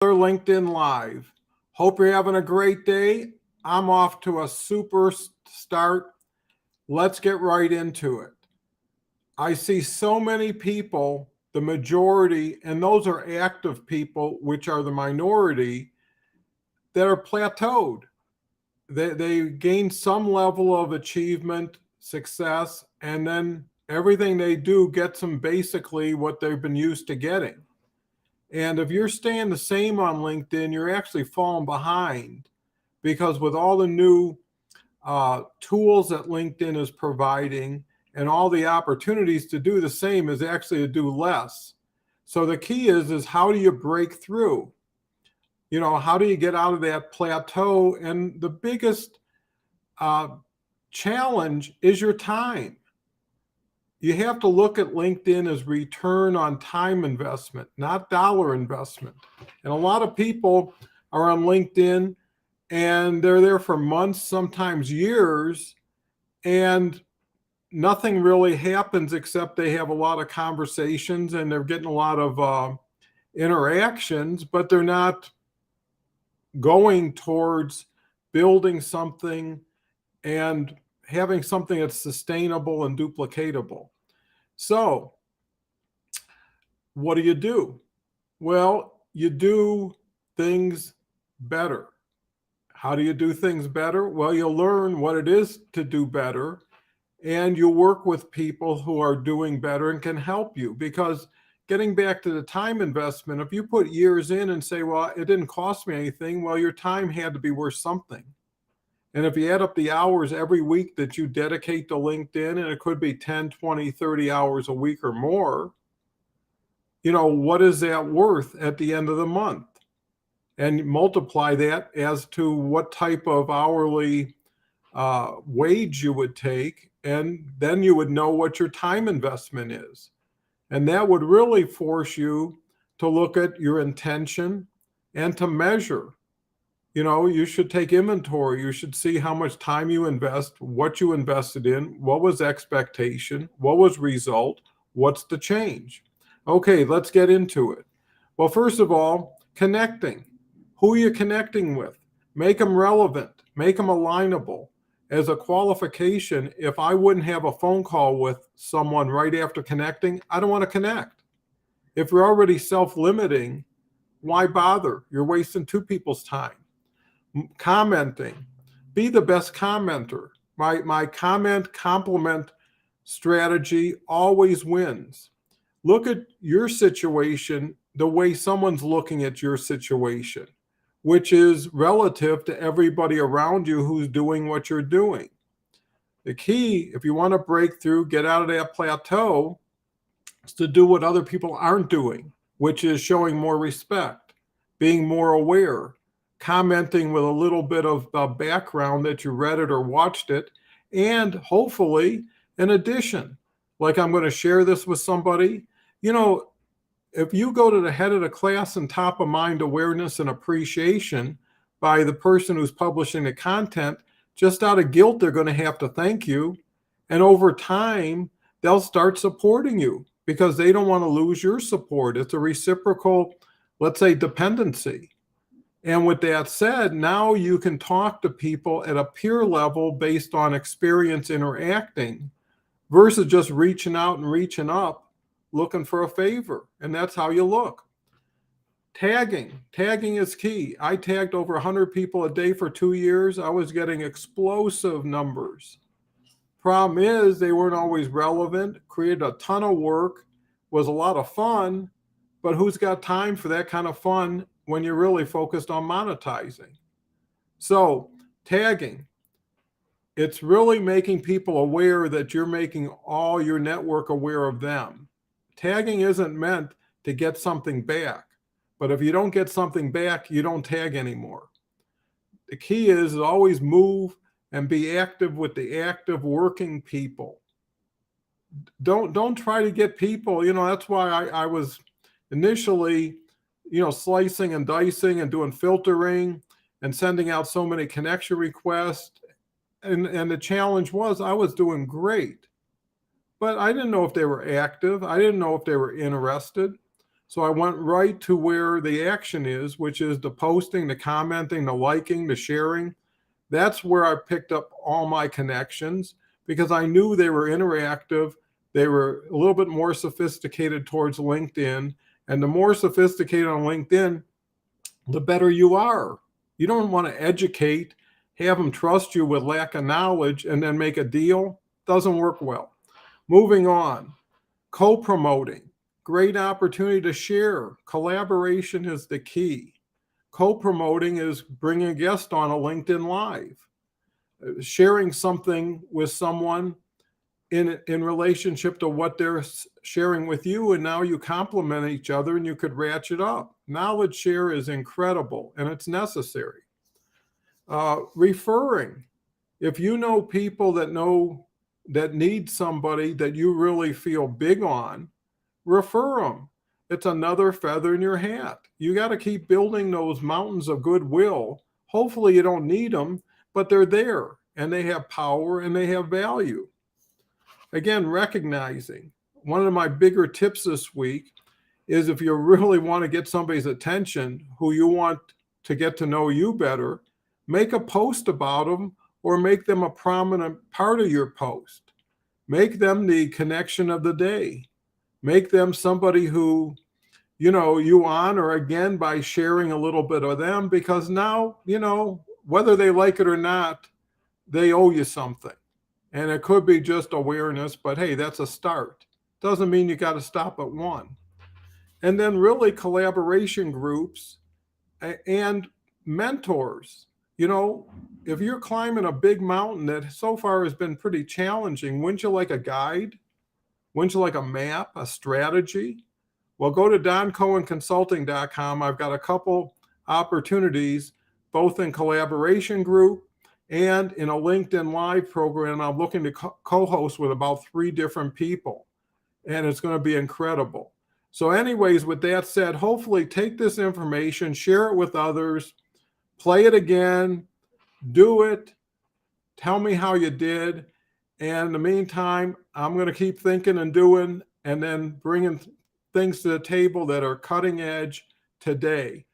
another LinkedIn Live. Hope you're having a great day. I'm off to a super start. Let's get right into it. I see so many people, the majority, and those are active people, which are the minority, that are plateaued. They gain some level of achievement, success, and then everything they do gets them basically what they've been used to getting. And if you're staying the same on LinkedIn, you're actually falling behind because with all the new tools that LinkedIn is providing and all the opportunities to do the same is actually to do less. So the key is how do you break through? You know, how do you get out of that plateau? And the biggest challenge is your time. You have to look at LinkedIn as return on time investment, not dollar investment. And a lot of people are on LinkedIn and they're there for months, sometimes years, and nothing really happens except they have a lot of conversations and they're getting a lot of interactions, but they're not going towards building something and having something that's sustainable and duplicatable. So what do? Well, you do things better. How do you do things better? Well, you'll learn what it is to do better, and you'll work with people who are doing better and can help you. Because getting back to the time investment, if you put years in and say, well, it didn't cost me anything, well, your time had to be worth something. And if you add up the hours every week that you dedicate to LinkedIn, and it could be 10, 20, 30 hours a week or more, you know, what is that worth at the end of the month? And multiply that as to what type of hourly wage you would take, and then you would know what your time investment is. And that would really force you to look at your intention and to measure. You know, you should take inventory. You should see how much time you invest, what you invested in, what was expectation, what was result, what's the change. Okay, let's get into it. Well, first of all, connecting. Who are you connecting with? Make them relevant, make them alignable. As a qualification, if I wouldn't have a phone call with someone right after connecting, I don't want to connect. If you're already self-limiting, why bother? You're wasting two people's time. Commenting. Be the best commenter. My comment compliment strategy always wins. Look at your situation the way someone's looking at your situation, which is relative to everybody around you who's doing what you're doing. The key, if you want to break through, get out of that plateau, is to do what other people aren't doing, which is showing more respect, being more aware, commenting with a little bit of background that you read it or watched it, and hopefully an addition. Like I'm going to share this with somebody. You know, if you go to the head of the class and top of mind awareness and appreciation by the person who's publishing the content, just out of guilt, they're going to have to thank you. And over time, they'll start supporting you because they don't want to lose your support. It's a reciprocal, let's say, dependency. And with that said, now you can talk to people at a peer level based on experience interacting versus just reaching out and reaching up looking for a favor. And that's how you look. Tagging is key. I tagged over 100 people a day for 2 years. I was getting explosive numbers. Problem is they weren't always relevant, created a ton of work, was a lot of fun, but who's got time for that kind of fun when you're really focused on monetizing? So tagging, it's really making people aware that you're making all your network aware of them. Tagging isn't meant to get something back, but if you don't get something back, you don't tag anymore. The key is always move and be active with the active working people. Don't try to get people, you know, that's why I was initially, you know, slicing and dicing and doing filtering and sending out so many connection requests. And the challenge was I was doing great, but I didn't know if they were active. I didn't know if they were interested. So I went right to where the action is, which is the posting, the commenting, the liking, the sharing. That's where I picked up all my connections because I knew they were interactive. They were a little bit more sophisticated towards LinkedIn. And the more sophisticated on LinkedIn, the better you are. You don't want to educate, have them trust you with lack of knowledge, and then make a deal. Doesn't work well. Moving on, co-promoting. Great opportunity to share. Collaboration is the key. Co-promoting is bringing a guest on a LinkedIn Live, sharing something with someone in relationship to what they're sharing with you, and now you complement each other and you could ratchet up. Knowledge share is incredible and it's necessary. Referring. If you know people that need somebody that you really feel big on, refer them. It's another feather in your hat. You got to keep building those mountains of goodwill. Hopefully you don't need them, but they're there and they have power and they have value. Again, recognizing. One of my bigger tips this week is if you really want to get somebody's attention who you want to get to know you better, make a post about them or make them a prominent part of your post. Make them the connection of the day. Make them somebody who, you honor again by sharing a little bit of them, because now, whether they like it or not, they owe you something. And it could be just awareness, but hey, that's a start. Doesn't mean you got to stop at one. And then really collaboration groups and mentors. If you're climbing a big mountain that so far has been pretty challenging, wouldn't you like a guide? Wouldn't you like a map, a strategy? Well, go to doncohenconsulting.com. I've got a couple opportunities, both in collaboration group and in a LinkedIn Live program. I'm looking to co-host with about 3 different people, and it's going to be incredible. So anyways, with that said, hopefully take this information, share it with others, play it again, do it, tell me how you did. And in the meantime, I'm going to keep thinking and doing and then bringing things to the table that are cutting edge today.